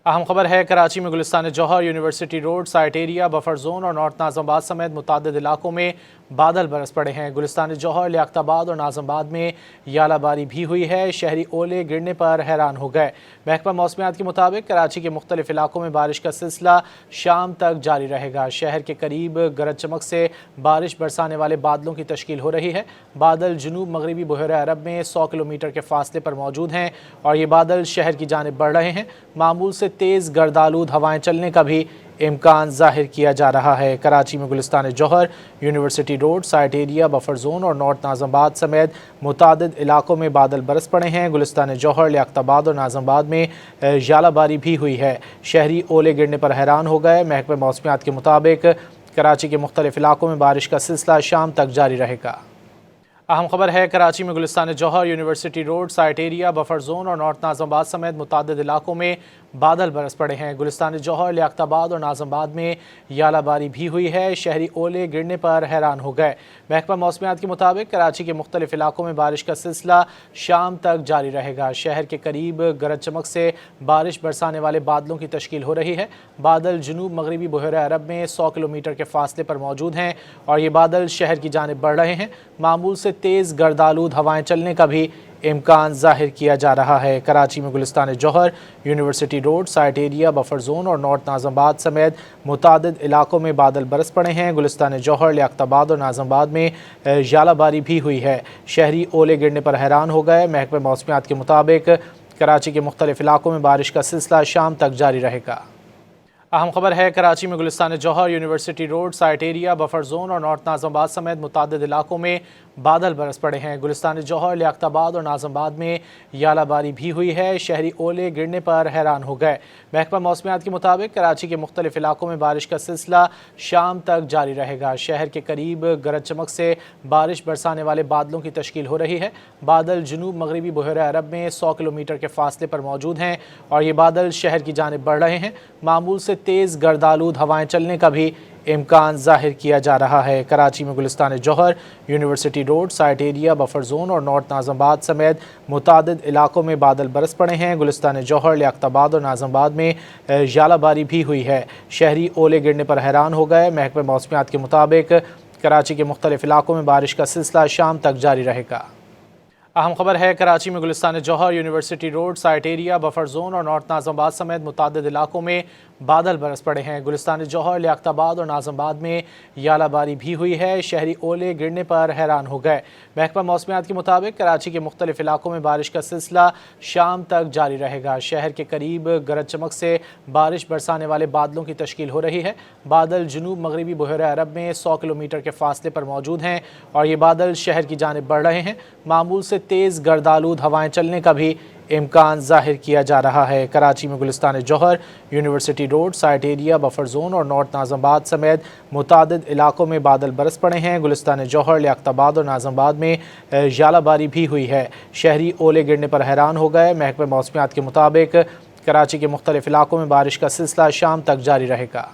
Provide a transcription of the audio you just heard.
اہم خبر ہے کراچی میں گلستان جوہر university road site area buffer zone اور نارتھ ناظم آباد سمیت متعدد علاقوں میں بادل برس پڑے ہیں۔ گلستان جوہر، لیاقت آباد اور ناظم آباد میں یالہ باری بھی ہوئی ہے۔ شہری اولے گرنے پر حیران ہو گئے۔ محکمہ موسمیات کے مطابق کراچی کے مختلف علاقوں میں بارش کا سلسلہ شام تک جاری رہے گا۔ شہر کے قریب گرج چمک سے بارش برسانے والے بادلوں کی تشکیل ہو رہی ہے۔ بادل جنوب مغربی بحیرہ عرب میں 100 کلومیٹر کے فاصلے پر موجود ہیں اور یہ بادل شہر کی جانب بڑھ رہے ہیں۔ معمول سے تیز گرد آلود ہوائیں چلنے کا بھی امکان ظاہر کیا جا رہا ہے۔ کراچی میں گلستان جوہر university road site area buffer zone اور نارتھ ناظم آباد سمیت متعدد علاقوں میں بادل برس پڑے ہیں۔ گلستان جوہر، لیاقت آباد اور ناظم آباد میں یالہ باری بھی ہوئی ہے۔ شہری اولے گرنے پر حیران ہو گئے۔ محکمہ موسمیات کے مطابق کراچی کے مختلف علاقوں میں بارش کا سلسلہ شام تک جاری رہے گا۔ اہم خبر ہے کراچی میں گلستان جوہر university road site area buffer zone اور نارتھ ناظم آباد سمیت متعدد علاقوں میں بادل برس پڑے ہیں۔ گلستان جوہر، لیاقت آباد اور ناظم آباد میں یالہ باری بھی ہوئی ہے۔ شہری اولے گرنے پر حیران ہو گئے۔ محکمہ موسمیات کے مطابق کراچی کے مختلف علاقوں میں بارش کا سلسلہ شام تک جاری رہے گا۔ شہر کے قریب گرج چمک سے بارش برسانے والے بادلوں کی تشکیل ہو رہی ہے۔ بادل جنوب مغربی بحیرہ عرب میں 100 کلومیٹر کے فاصلے پر موجود ہیں اور یہ بادل شہر کی جانب بڑھ رہے ہیں۔ معمول سے تیز گرد آلود ہوائیں چلنے کا بھی امکان ظاہر کیا جا رہا ہے۔ کراچی میں گلستان جوہر university road site area buffer zone اور نارتھ ناظم آباد سمیت متعدد علاقوں میں بادل برس پڑے ہیں۔ گلستان جوہر، لیاقت آباد اور ناظم آباد میں یالہ باری بھی ہوئی ہے۔ شہری اولے گرنے پر حیران ہو گئے۔ محکمہ موسمیات کے مطابق کراچی کے مختلف علاقوں میں بارش کا سلسلہ شام تک جاری رہے گا۔ اہم خبر ہے کراچی میں گلستان جوہر university road site area buffer zone اور نارتھ ناظم آباد سمیت متعدد علاقوں میں بادل برس پڑے ہیں۔ گلستان جوہر، لیاقت آباد اور ناظم آباد میں یالہ باری بھی ہوئی ہے۔ شہری اولے گرنے پر حیران ہو گئے۔ محکمہ موسمیات کے مطابق کراچی کے مختلف علاقوں میں بارش کا سلسلہ شام تک جاری رہے گا۔ شہر کے قریب گرج چمک سے بارش برسانے والے بادلوں کی تشکیل ہو رہی ہے۔ بادل جنوب مغربی بحیرہ عرب میں 100 کلومیٹر کے فاصلے پر موجود ہیں اور یہ بادل شہر کی جانب بڑھ رہے ہیں۔ معمول سے تیز گرد آلود ہوائیں چلنے کا بھی امکان ظاہر کیا جا رہا ہے۔ کراچی میں گلستان جوہر university road site area buffer zone اور نارتھ ناظم آباد سمیت متعدد علاقوں میں بادل برس پڑے ہیں۔ گلستان جوہر، لیاقت آباد اور ناظم آباد میں یالہ باری بھی ہوئی ہے۔ شہری اولے گرنے پر حیران ہو گئے۔ محکمہ موسمیات کے مطابق کراچی کے مختلف علاقوں میں بارش کا سلسلہ شام تک جاری رہے گا۔ اہم خبر ہے کراچی میں گلستان جوہر university road site area buffer zone اور نارتھ ناظم آباد سمیت متعدد علاقوں میں بادل برس پڑے ہیں۔ گلستان جوہر، لیاقت آباد اور ناظم آباد میں یالہ باری بھی ہوئی ہے۔ شہری اولے گرنے پر حیران ہو گئے۔ محکمہ موسمیات کے مطابق کراچی کے مختلف علاقوں میں بارش کا سلسلہ شام تک جاری رہے گا۔ شہر کے قریب گرج چمک سے بارش برسانے والے بادلوں کی تشکیل ہو رہی ہے۔ بادل جنوب مغربی بحیرہ عرب میں 100 کلومیٹر کے فاصلے پر موجود ہیں اور یہ بادل شہر کی جانب بڑھ رہے ہیں۔ معمول سے تیز گرد آلود ہوائیں چلنے کا بھی امکان ظاہر کیا جا رہا ہے۔ کراچی میں گلستان جوہر university road site area buffer zone اور نارتھ ناظم آباد سمیت متعدد علاقوں میں بادل برس پڑے ہیں۔ گلستان جوہر، لیاقت آباد اور ناظم آباد میں یالہ باری بھی ہوئی ہے۔ شہری اولے گرنے پر حیران ہو گئے۔ محکمہ موسمیات کے مطابق کراچی کے مختلف علاقوں میں بارش کا سلسلہ شام تک جاری رہے گا۔